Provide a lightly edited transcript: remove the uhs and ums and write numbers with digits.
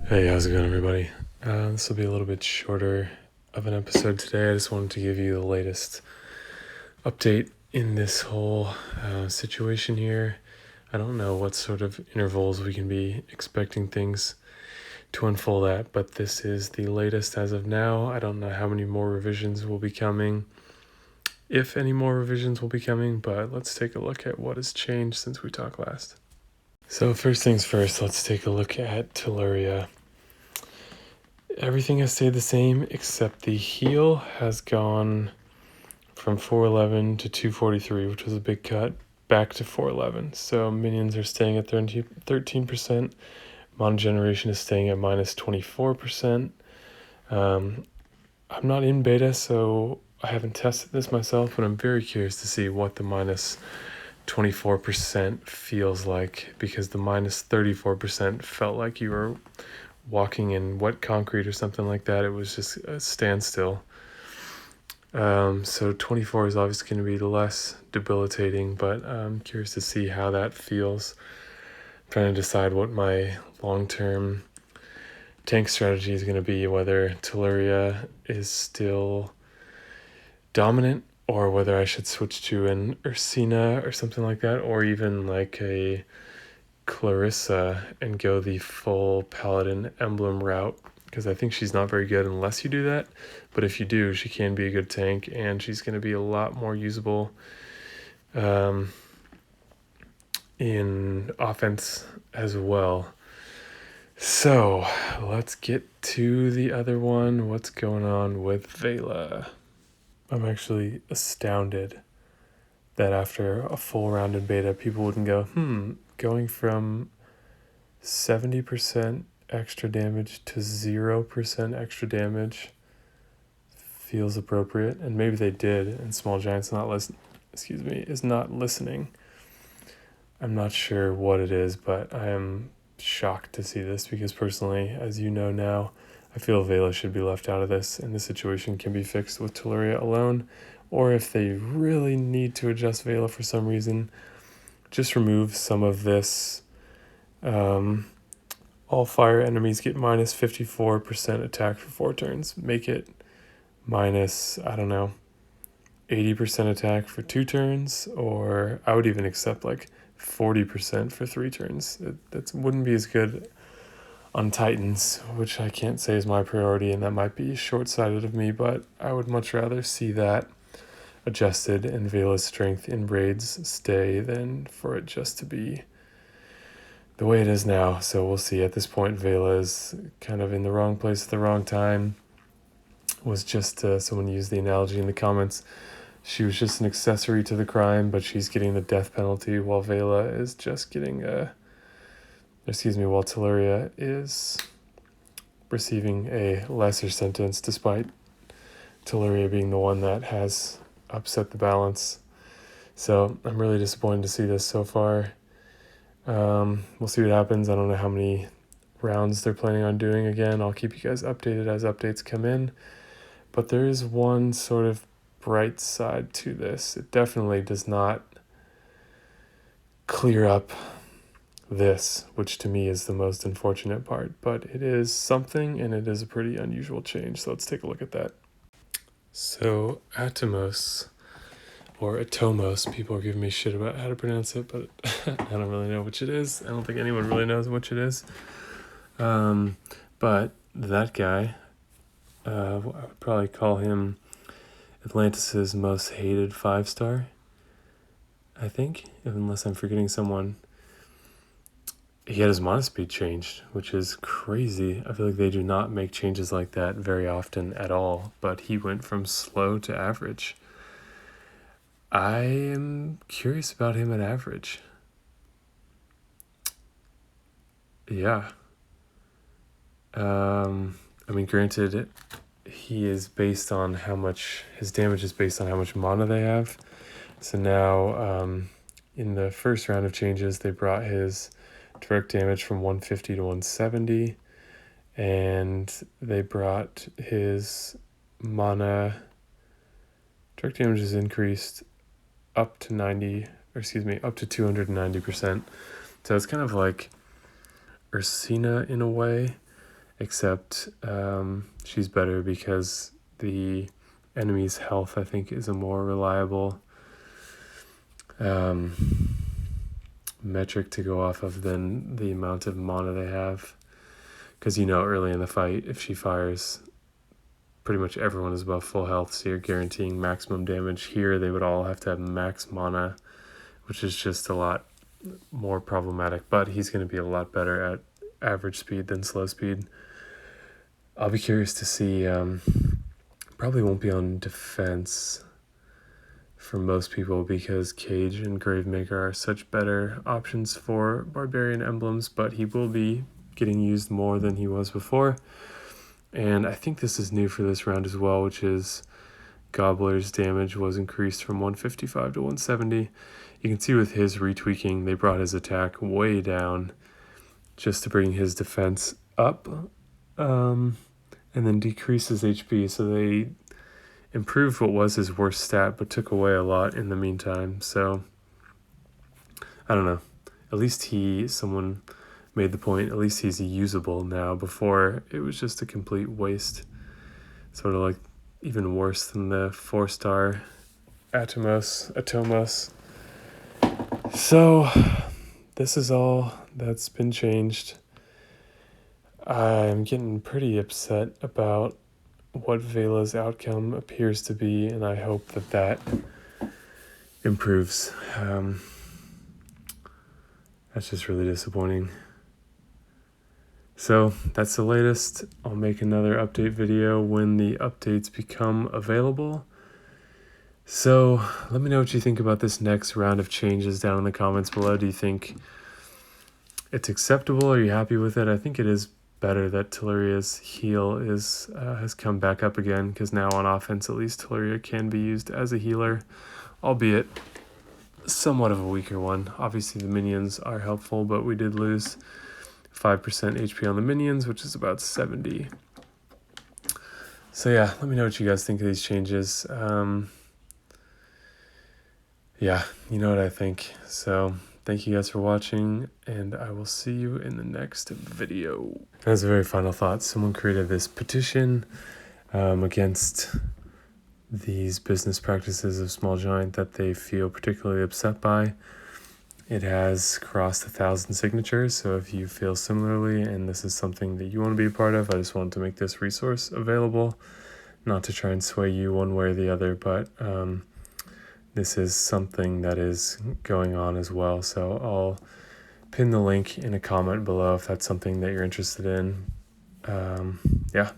Hey, how's it going, everybody? This will be a little bit shorter of an episode today. I just wanted to give you the latest update in this whole situation here. I don't know what sort of intervals we can be expecting things to unfold at, but this is the latest as of now. I don't know how many more revisions will be coming, if any more revisions will be coming, but let's take a look at what has changed since we talked last. So first things first, let's take a look at Telluria. Everything has stayed the same except the heal has gone from 411 to 243, which was a big cut, back to 411. So minions are staying at 13%. Mana generation is staying at minus 24%. I'm not in beta, so I haven't tested this myself, but I'm very curious to see what the minus 24% feels like, because the minus 34% felt like you were walking in wet concrete or something like that. It was just a standstill. So 24 is obviously going to be less debilitating, but I'm curious to see how that feels. I'm trying to decide what my long-term tank strategy is going to be, whether Telluria is still dominant or whether I should switch to an Ursina or something like that, or even like a Clarissa and go the full Paladin emblem route, because I think she's not very good unless you do that. But if you do, she can be a good tank, and she's going to be a lot more usable in offense as well. So let's get to the other one. What's going on with Vaitla? I'm actually astounded that after a full round in beta, people wouldn't go, going from 70% extra damage to 0% extra damage feels appropriate. And maybe they did, and Small Giant's is not listening. I'm not sure what it is, but I am shocked to see this, because personally, as you know now, I feel Vela should be left out of this, and the situation can be fixed with Telluria alone. Or if they really need to adjust Vela for some reason, just remove some of this. All fire enemies get minus 54% attack for 4 turns. Make it minus, 80% attack for 2 turns, or I would even accept like 40% for 3 turns. That wouldn't be as good on Titans, which I can't say is my priority, and that might be short-sighted of me, but I would much rather see that adjusted and Vela's strength in raids stay than for it just to be the way it is now. So we'll see. At this point, Vaitla is kind of in the wrong place at the wrong time. Was just someone used the analogy in the comments. She was just an accessory to the crime, but she's getting the death penalty, while Vaitla is just getting while Telluria is receiving a lesser sentence, despite Telluria being the one that has upset the balance. So I'm really disappointed to see this so far. We'll see what happens. I don't know how many rounds they're planning on doing again. I'll keep you guys updated as updates come in. But there is one sort of bright side to this. It definitely does not clear up this, which to me is the most unfortunate part. But it is something, and it is a pretty unusual change. So let's take a look at that. So Atomos, or Atomos, people are giving me shit about how to pronounce it, but I don't really know which it is. I don't think anyone really knows which it is. But that guy, I would probably call him Atlantis' most hated 5-star, I think, unless I'm forgetting someone. He had his mana speed changed, which is crazy. I feel like they do not make changes like that very often at all, but he went from slow to average. I am curious about him at average. Yeah. Granted, he is based on how much, his damage is based on how much mana they have. So now, in the first round of changes, they brought his direct damage from 150 to 170, and they brought his mana direct damage is increased up to 290%. So it's kind of like Ursina in a way. except she's better because the enemy's health, I think, is a more reliable metric to go off of than the amount of mana they have. Because early in the fight, if she fires, pretty much everyone is above full health, so you're guaranteeing maximum damage. Here, they would all have to have max mana, which is just a lot more problematic, but he's going to be a lot better at average speed than slow speed. I'll be curious to see. Probably won't be on defense for most people because Cage and Gravemaker are such better options for Barbarian emblems, but he will be getting used more than he was before. And I think this is new for this round as well, which is Gobbler's damage was increased from 155 to 170. You can see with his retweaking, they brought his attack way down just to bring his defense up, and then decrease his HP. So they improved what was his worst stat, but took away a lot in the meantime. So I don't know. At least someone made the point, at least he's usable now. Before, it was just a complete waste. Sort of like even worse than the 4-star Atomos. So this is all that's been changed. I'm getting pretty upset about what Vela's outcome appears to be, and I hope that improves. That's just really disappointing. So that's the latest. I'll make another update video when the updates become available. So let me know what you think about this next round of changes down in the comments below. Do you think it's acceptable? Are you happy with it? I think it is better that Telluria's heal has come back up again, because now on offense at least Telluria can be used as a healer, albeit somewhat of a weaker one. Obviously the minions are helpful, but we did lose 5% HP on the minions, which is about 70. So yeah, let me know what you guys think of these changes. Yeah, you know what I think. So thank you guys for watching, and I will see you in the next video. As a very final thought, someone created this petition against these business practices of Small Giant that they feel particularly upset by. It has crossed 1,000 signatures, so if you feel similarly and this is something that you want to be a part of, I just wanted to make this resource available, not to try and sway you one way or the other, but this is something that is going on as well. So I'll pin the link in a comment below if that's something that you're interested in. Yeah.